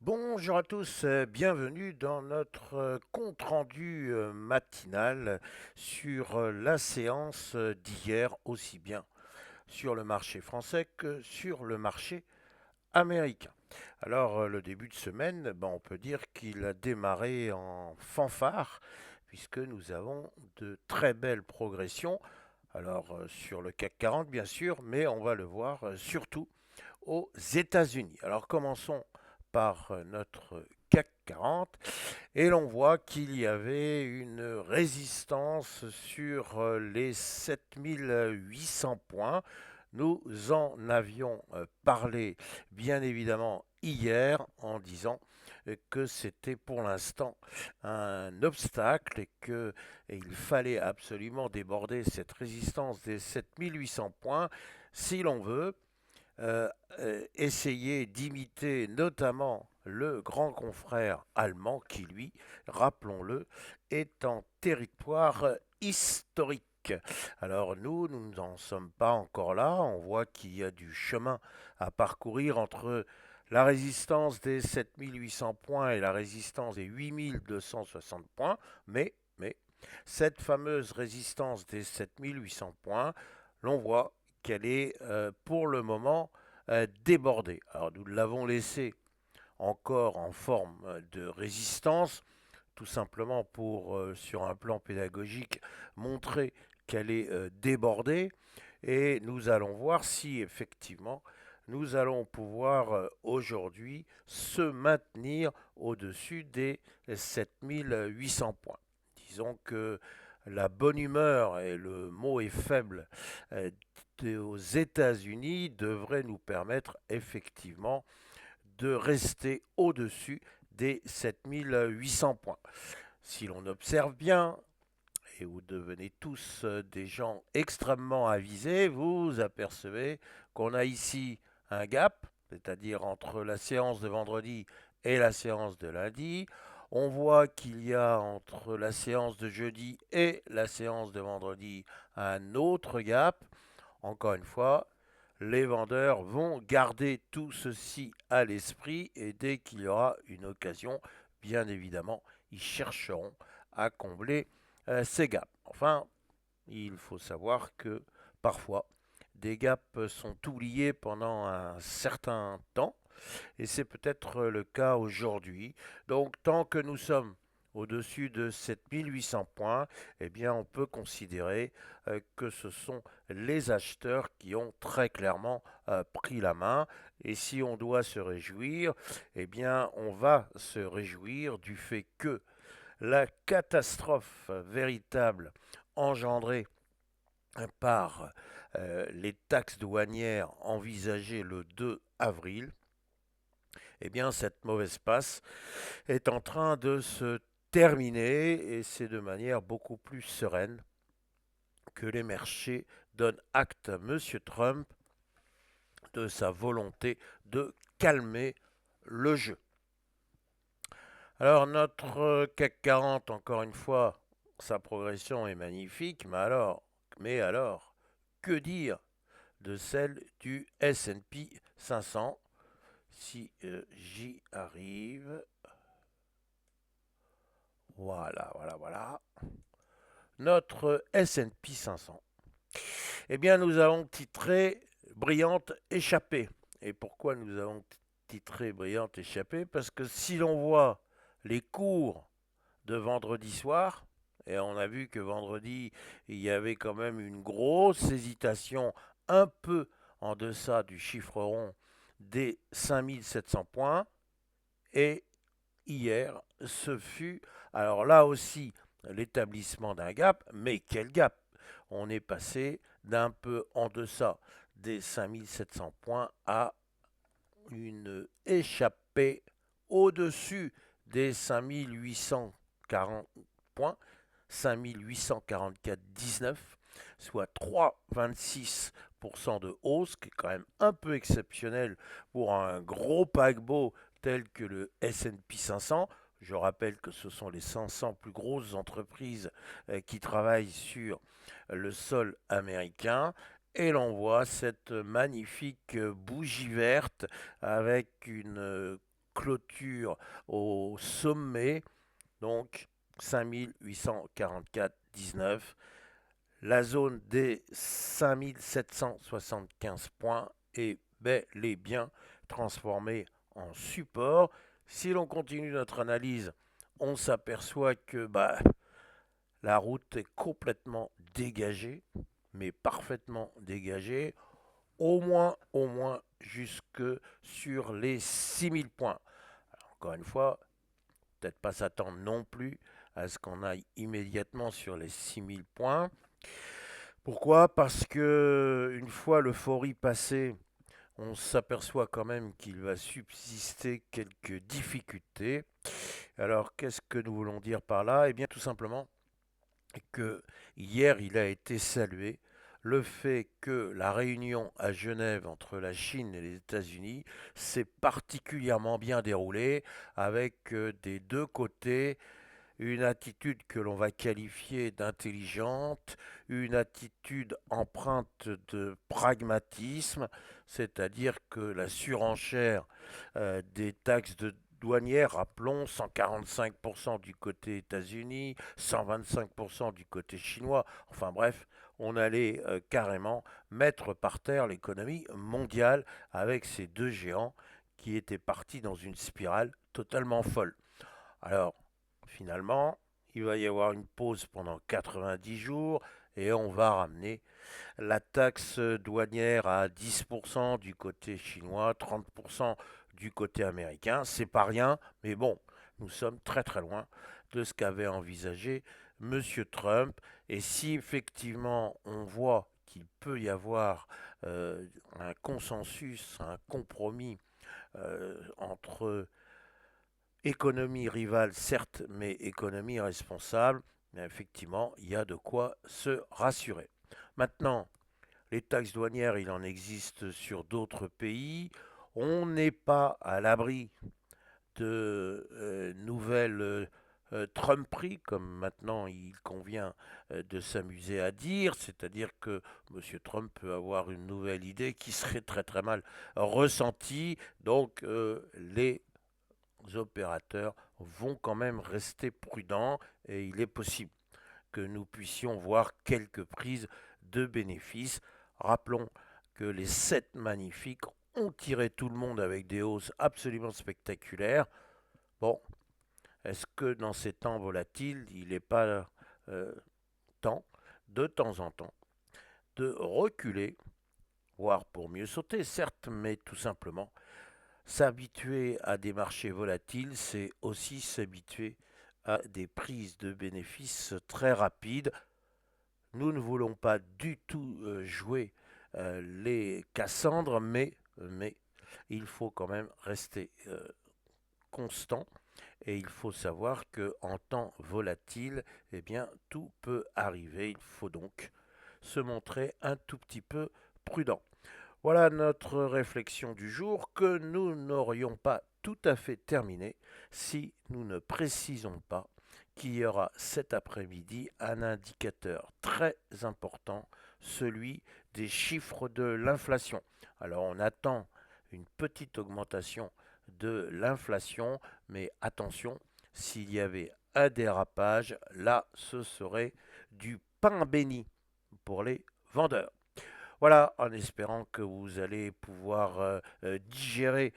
Bonjour à tous, bienvenue dans notre compte-rendu matinal sur la séance d'hier, aussi bien sur le marché français que sur le marché américain. Alors le début de semaine, on peut dire qu'il a démarré en fanfare puisque nous avons de très belles progressions. Alors sur le CAC 40 bien sûr, mais on va le voir surtout aux États-Unis. Alors commençons par notre CAC 40 et l'on voit qu'il y avait une résistance sur les 7800 points. Nous en avions parlé bien évidemment hier en disant que c'était pour l'instant un obstacle et qu'il fallait absolument déborder cette résistance des 7800 points si l'on veut essayer d'imiter notamment le grand confrère allemand qui, lui, rappelons-le, est en territoire historique. Alors nous n'en sommes pas encore là. On voit qu'il y a du chemin à parcourir entre la résistance des 7800 points et la résistance des 8260 points. Mais cette fameuse résistance des 7800 points, l'on voit qu'elle est pour le moment débordée. Alors nous l'avons laissée encore en forme de résistance, tout simplement pour, sur un plan pédagogique, montrer qu'elle est débordée. Et nous allons voir si effectivement nous allons pouvoir aujourd'hui se maintenir au-dessus des 7800 points. Disons que la bonne humeur, et le mot est faible, aux États-Unis devrait nous permettre effectivement de rester au-dessus des 7800 points. Si l'on observe bien, et vous devenez tous des gens extrêmement avisés, vous apercevez qu'on a ici un gap, c'est-à-dire entre la séance de vendredi et la séance de lundi. On voit qu'il y a entre la séance de jeudi et la séance de vendredi un autre gap. Encore une fois, les vendeurs vont garder tout ceci à l'esprit et dès qu'il y aura une occasion, bien évidemment, ils chercheront à combler ces gaps. Enfin, il faut savoir que parfois, des gaps sont oubliés pendant un certain temps et c'est peut-être le cas aujourd'hui. Donc tant que nous sommes au-dessus de 7800 points, eh bien on peut considérer que ce sont les acheteurs qui ont très clairement pris la main. Et si on doit se réjouir, eh bien on va se réjouir du fait que la catastrophe véritable engendrée par les taxes douanières envisagées le 2 avril, eh bien cette mauvaise passe est en train de se terminer et c'est de manière beaucoup plus sereine que les marchés donnent acte à M. Trump de sa volonté de calmer le jeu. Alors notre CAC 40, encore une fois, sa progression est magnifique, mais alors, que dire de celle du S&P 500 si j'y arrive? Voilà. Notre S&P 500. Eh bien, nous avons titré Brillante échappée. Et pourquoi nous avons titré Brillante échappée? Parce que si l'on voit les cours de vendredi soir, et on a vu que vendredi, il y avait quand même une grosse hésitation un peu en deçà du chiffre rond des 5700 points, et hier, ce fut, alors là aussi, l'établissement d'un gap, mais quel gap? On est passé d'un peu en deçà des 5700 points à une échappée au-dessus des 5840 points, 5844,19, soit 3,26% de hausse, qui est quand même un peu exceptionnel pour un gros paquebot tel que le S&P 500. Je rappelle que ce sont les 500 plus grosses entreprises qui travaillent sur le sol américain. Et l'on voit cette magnifique bougie verte avec une clôture au sommet, donc 5844,19. La zone des 5775 points est bel et bien transformée en support. Si l'on continue notre analyse, on s'aperçoit que la route est complètement dégagée, mais parfaitement dégagée, au moins jusque sur les 6000 points. Alors, encore une fois, peut-être pas s'attendre non plus à ce qu'on aille immédiatement sur les 6000 points. Pourquoi? Parce que une fois l'euphorie passée, on s'aperçoit quand même qu'il va subsister quelques difficultés. Alors, qu'est-ce que nous voulons dire par là? Eh bien, tout simplement que hier, il a été salué le fait que la réunion à Genève entre la Chine et les États-Unis s'est particulièrement bien déroulée, avec des deux côtés une attitude que l'on va qualifier d'intelligente, une attitude empreinte de pragmatisme, c'est-à-dire que la surenchère des taxes douanières, rappelons, 145% du côté États-Unis, 125% du côté chinois, enfin bref, on allait carrément mettre par terre l'économie mondiale avec ces deux géants qui étaient partis dans une spirale totalement folle. Alors, finalement, il va y avoir une pause pendant 90 jours et on va ramener la taxe douanière à 10% du côté chinois, 30% du côté américain. C'est pas rien, mais bon, nous sommes très très loin de ce qu'avait envisagé M. Trump. Et si effectivement on voit qu'il peut y avoir un consensus, un compromis entre économie rivale, certes, mais économie responsable, mais effectivement, il y a de quoi se rassurer. Maintenant, les taxes douanières, il en existe sur d'autres pays. On n'est pas à l'abri de nouvelles Trumperies, comme maintenant il convient de s'amuser à dire, c'est-à-dire que M. Trump peut avoir une nouvelle idée qui serait très très mal ressentie. Donc les opérateurs vont quand même rester prudents et il est possible que nous puissions voir quelques prises de bénéfices. Rappelons que les 7 magnifiques ont tiré tout le monde avec des hausses absolument spectaculaires. Bon, est-ce que dans ces temps volatiles, il n'est pas temps, de temps en temps, de reculer, voire pour mieux sauter, certes, mais tout simplement s'habituer à des marchés volatiles, c'est aussi s'habituer à des prises de bénéfices très rapides. Nous ne voulons pas du tout jouer les Cassandres, mais il faut quand même rester constant et il faut savoir que en temps volatile, eh bien, tout peut arriver. Il faut donc se montrer un tout petit peu prudent. Voilà notre réflexion du jour que nous n'aurions pas tout à fait terminée si nous ne précisons pas qu'il y aura cet après-midi un indicateur très important, celui des chiffres de l'inflation. Alors on attend une petite augmentation de l'inflation, mais attention, s'il y avait un dérapage, là ce serait du pain béni pour les vendeurs. Voilà, en espérant que vous allez pouvoir digérer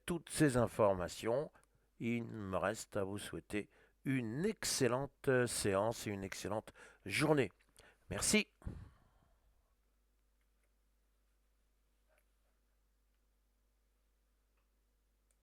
toutes ces informations, il me reste à vous souhaiter une excellente séance et une excellente journée. Merci.